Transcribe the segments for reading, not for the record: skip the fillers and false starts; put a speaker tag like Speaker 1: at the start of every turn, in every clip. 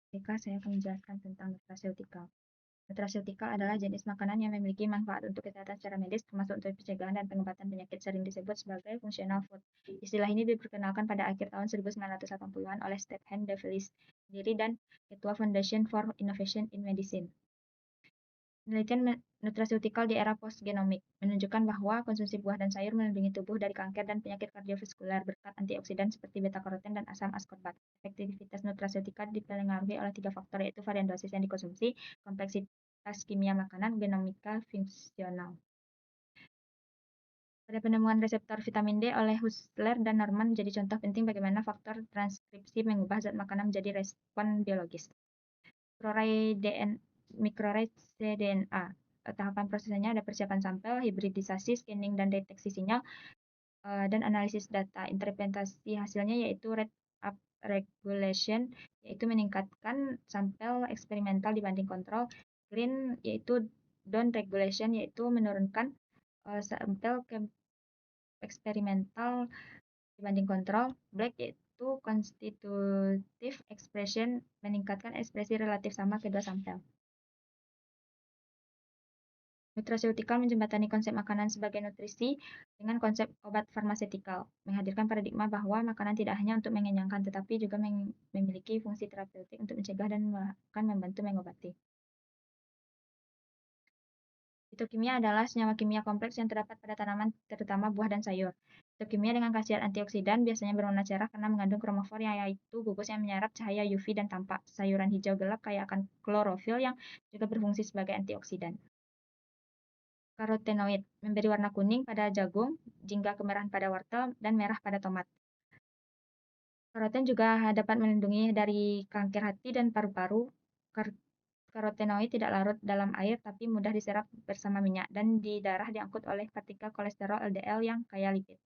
Speaker 1: Ketika saya akan menjelaskan tentang nutraceutikal. Nutraceutikal adalah jenis makanan yang memiliki manfaat untuk kesehatan secara medis, termasuk untuk pencegahan dan pengobatan penyakit, sering disebut sebagai functional food. Istilah ini diperkenalkan pada akhir tahun 1980-an oleh Stephen DeVries sendiri dan Ketua Foundation for Innovation in Medicine. Penelitian nutraceutikal di era post-genomik menunjukkan bahwa konsumsi buah dan sayur melindungi tubuh dari kanker dan penyakit kardiovaskular berkat antioksidan seperti beta-karoten dan asam askorbat. Efektivitas nutraceutikal dipengaruhi oleh 3 faktor, yaitu varian dosis yang dikonsumsi, kompleksitas kimia makanan, genomika fungsional. Pada penemuan reseptor vitamin D oleh Husler dan Norman menjadi contoh penting bagaimana faktor transkripsi mengubah zat makanan menjadi respon biologis. Mikroarray cDNA. Tahapan prosesnya ada persiapan sampel, hibridisasi, scanning dan deteksi sinyal, dan analisis data. Interpretasi hasilnya yaitu rate up regulation, yaitu meningkatkan sampel eksperimental dibanding kontrol. Green yaitu down regulation, yaitu menurunkan sampel eksperimental dibanding kontrol. Black yaitu constitutive expression, meningkatkan ekspresi relatif sama kedua sampel. Nutraceutikal menjembatani konsep makanan sebagai nutrisi dengan konsep obat farmaseutikal, menghadirkan paradigma bahwa makanan tidak hanya untuk mengenyangkan, tetapi juga memiliki fungsi terapeutik untuk mencegah dan bahkan membantu mengobati. Fitokimia adalah senyawa kimia kompleks yang terdapat pada tanaman, terutama buah dan sayur. Fitokimia dengan khasiat antioksidan biasanya berwarna cerah karena mengandung kromofor, yaitu gugus yang menyerap cahaya UV dan tampak. Sayuran hijau gelap kaya akan klorofil yang juga berfungsi sebagai antioksidan. Karotenoid memberi warna kuning pada jagung, jingga kemerahan pada wortel, dan merah pada tomat. Karoten juga dapat melindungi dari kanker hati dan paru-paru. Karotenoid tidak larut dalam air tapi mudah diserap bersama minyak, dan di darah diangkut oleh partikel kolesterol LDL yang kaya lipid.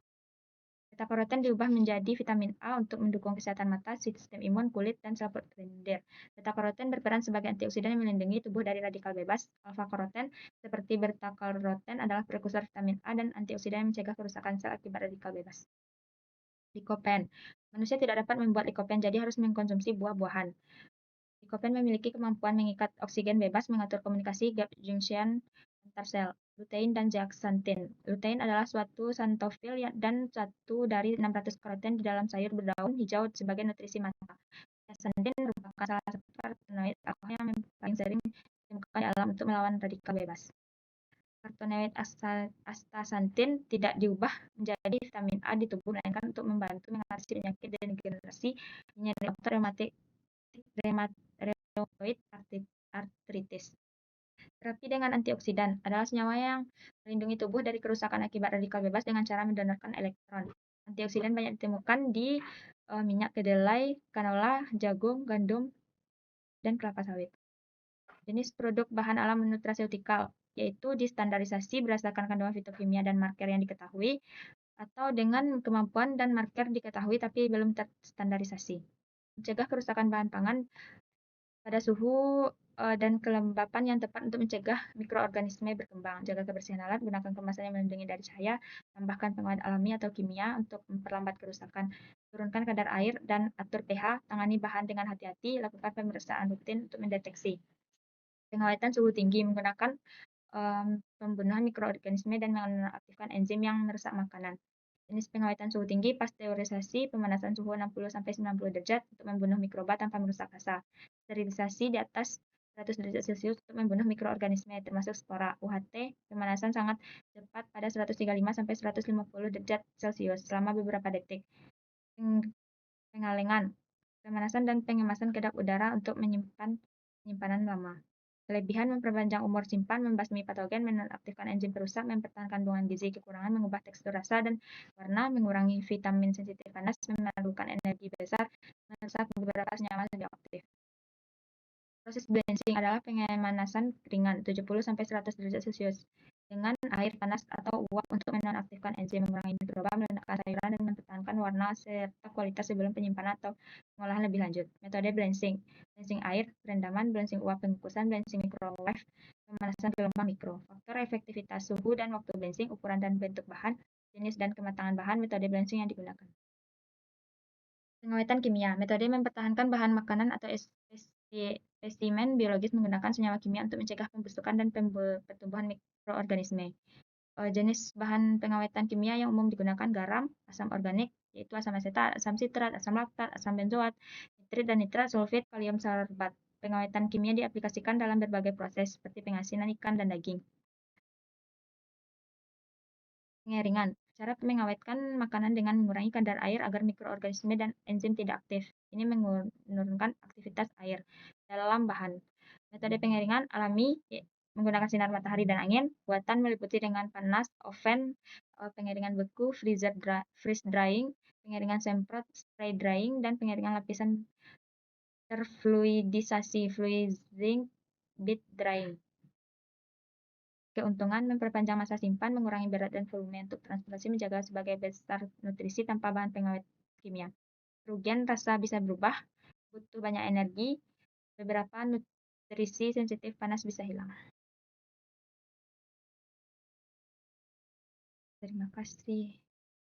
Speaker 1: Beta-karoten diubah menjadi vitamin A untuk mendukung kesehatan mata, sistem imun, kulit, dan sel lendir. Beta-karoten berperan sebagai antioksidan yang melindungi tubuh dari radikal bebas. Alfa-karoten seperti beta-karoten adalah prekursor vitamin A dan antioksidan yang mencegah kerusakan sel akibat radikal bebas. Likopen. Manusia tidak dapat membuat likopen, jadi harus mengkonsumsi buah-buahan. Likopen memiliki kemampuan mengikat oksigen bebas, mengatur komunikasi gap junction antar sel. Lutein dan zeaxanthin. Lutein adalah suatu xanthofil dan satu dari 600 karoten di dalam sayur berdaun hijau sebagai nutrisi mata. Zeaxanthin merupakan salah satu karotenoid alkohol yang paling sering ditemukan di alam untuk melawan radikal bebas. Karotenoid astaxanthin tidak diubah menjadi vitamin A di tubuh, melainkan untuk membantu mengatasi penyakit degenerasi, nyeri otot, rheumatoid arthritis. Terapi dengan antioksidan adalah senyawa yang melindungi tubuh dari kerusakan akibat radikal bebas dengan cara mendonorkan elektron. Antioksidan banyak ditemukan di minyak kedelai, canola, jagung, gandum, dan kelapa sawit. Jenis produk bahan alam nutraceutikal yaitu distandarisasi berdasarkan kandungan fitokimia dan marker yang diketahui, atau dengan kemampuan dan marker diketahui tapi belum terstandarisasi. Mencegah kerusakan bahan pangan pada suhu dan kelembapan yang tepat untuk mencegah mikroorganisme berkembang. Jaga kebersihan alat, gunakan kemasan yang melindungi dari cahaya, tambahkan pengawet alami atau kimia untuk memperlambat kerusakan. Turunkan kadar air dan atur pH, tangani bahan dengan hati-hati, lakukan pemeriksaan rutin untuk mendeteksi. Pengawetan suhu tinggi menggunakan pembunuhan mikroorganisme dan mengaktifkan enzim yang merusak makanan. Jenis pengawetan suhu tinggi, pasteurisasi, pemanasan suhu 60-90 derajat untuk membunuh mikroba tanpa merusak rasa. Sterilisasi di atas 100 derajat Celcius untuk membunuh mikroorganisme, termasuk spora. UHT, pemanasan sangat cepat pada 135-150 derajat Celcius selama beberapa detik. Pengalengan, pemanasan dan pengemasan kedap udara untuk penyimpanan lama. Kelebihan memperpanjang umur simpan, membasmi patogen, menonaktifkan enzim perusak, mempertahankan kandungan gizi. Kekurangan mengubah tekstur rasa dan warna, mengurangi vitamin sensitif panas, memerlukan energi besar, merusak beberapa senyawa radioaktif. Proses blanching adalah pemanasan ringan 70-100 derajat Celcius dengan air panas atau uap untuk menonaktifkan enzim, mengurangi mikroba, melunakkan sayuran, dan mempertahankan warna serta kualitas sebelum penyimpanan atau pengolahan lebih lanjut. Metode blanching: blanching air, perendaman, blanching uap, pengukusan, blanching microwave, pemanasan gelombang mikro. Faktor efektivitas suhu dan waktu blanching, ukuran dan bentuk bahan, jenis dan kematangan bahan, metode blanching yang digunakan. Pengawetan kimia, metode mempertahankan bahan makanan atau Spesimen biologis menggunakan senyawa kimia untuk mencegah pembusukan dan pertumbuhan mikroorganisme. Jenis bahan pengawetan kimia yang umum digunakan garam, asam organik, yaitu asam asetat, asam sitrat, asam laktat, asam benzoat, nitrit dan nitrat, sulfit, kalium sorbat. Pengawetan kimia diaplikasikan dalam berbagai proses seperti pengasinan ikan dan daging. Pengeringan. Cara mengawetkan makanan dengan mengurangi kadar air agar mikroorganisme dan enzim tidak aktif. Ini menurunkan aktivitas air dalam bahan. Metode pengeringan alami menggunakan sinar matahari dan angin. Buatan meliputi dengan panas, oven, pengeringan beku, freeze drying, pengeringan semprot, spray drying, dan pengeringan lapisan terfluidisasi, fluidizing, bead drying. Keuntungan memperpanjang masa simpan, mengurangi berat dan volume untuk transportasi, menjaga sebagai besar nutrisi tanpa bahan pengawet kimia. Kerugian rasa bisa berubah, butuh banyak energi, beberapa nutrisi sensitif panas bisa hilang. Terima kasih.